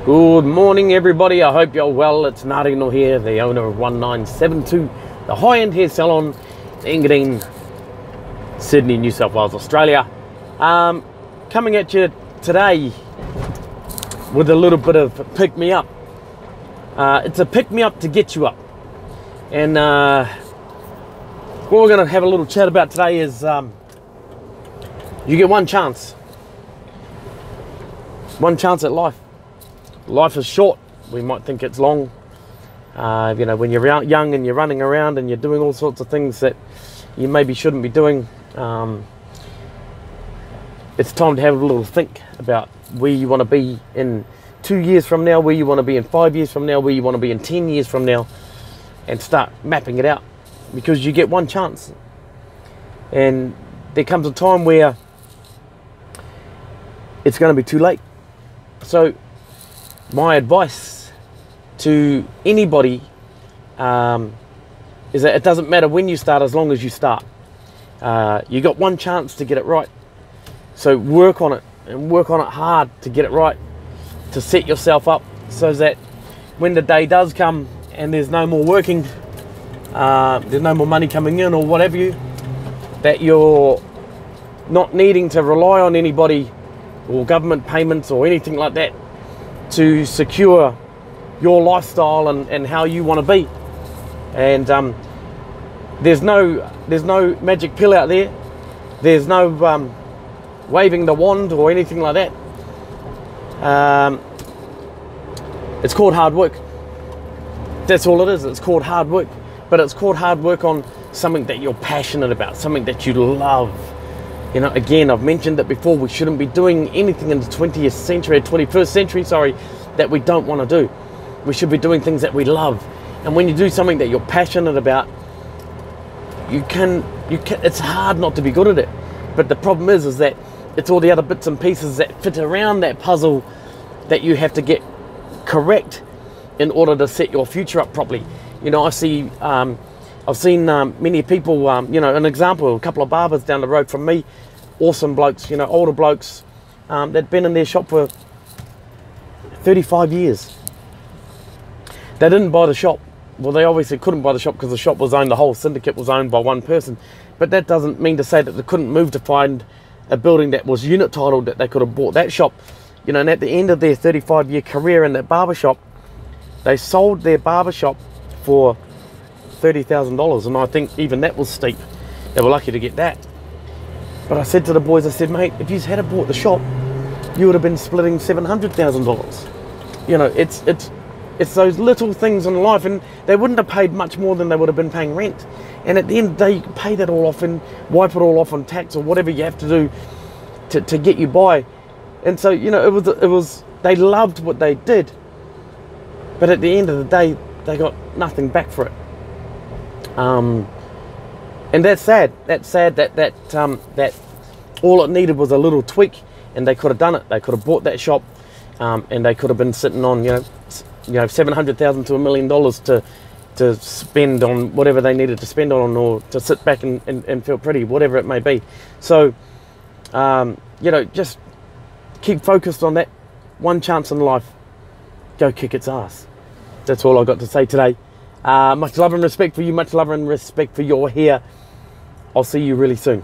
Good morning, everybody. I hope you're well. It's Ngarino here, the owner of 1972, the high-end hair salon, Engadine, Sydney, New South Wales, Australia. Coming at you today with a little bit of pick-me-up. It's a pick-me-up to get you up. And what we're going to have a little chat about today is you get one chance. One chance at life. Life is short. We might think it's long. When you're young and you're running around and you're doing all sorts of things that you maybe shouldn't be doing, it's time to have a little think about where you want to be in 2 years from now, where you want to be in 5 years from now, where you want to be in 10 years from now, and start mapping it out, because you get one chance. And there comes a time where it's going to be too late. So my advice to anybody is that it doesn't matter when you start, as long as you start. You got one chance to get it right. So work on it, and work on it hard to get it right, to set yourself up so that when the day does come and there's no more working, there's no more money coming in or whatever that you're not needing to rely on anybody or government payments or anything like that to secure your lifestyle and how you want to be. And there's no magic pill out there. There's no waving the wand or anything like that. It's called hard work. That's all it is. It's called hard work. But it's called hard work on something that you're passionate about, something that you love. You know, again, I've mentioned that before, we shouldn't be doing anything in the 20th century, or 21st century, that we don't want to do. We should be doing things that we love. And when you do something that you're passionate about, it's hard not to be good at it. But the problem is that it's all the other bits and pieces that fit around that puzzle that you have to get correct in order to set your future up properly. You know, I've seen many people, an example, a couple of barbers down the road from me, awesome blokes, older blokes, that'd been in their shop for 35 years. They didn't buy the shop. Well, they obviously couldn't buy the shop because the shop was owned, the whole syndicate was owned by one person. But that doesn't mean to say that they couldn't move to find a building that was unit titled, that they could have bought that shop. And at the end of their 35-year career in that barber shop, they sold their barber shop for $30,000, and I think even that was steep. They were lucky to get that. But I said to the boys, I said, mate, if you had bought the shop, you would have been splitting $700,000. It's those little things in life, and they wouldn't have paid much more than they would have been paying rent. And at the end of the day, you can pay that all off and wipe it all off on tax or whatever you have to do to get you by. And so, it was they loved what they did, but at the end of the day, they got nothing back for it. And that's sad. That's sad that all it needed was a little tweak, and they could have done it. They could have bought that shop, and they could have been sitting on $700,000 to $1 million to spend on whatever they needed to spend on, or to sit back and feel pretty, whatever it may be. So, just keep focused on that one chance in life. Go kick its ass. That's all I've got to say today. Much love and respect for you. Much love and respect for your hair. I'll see you really soon.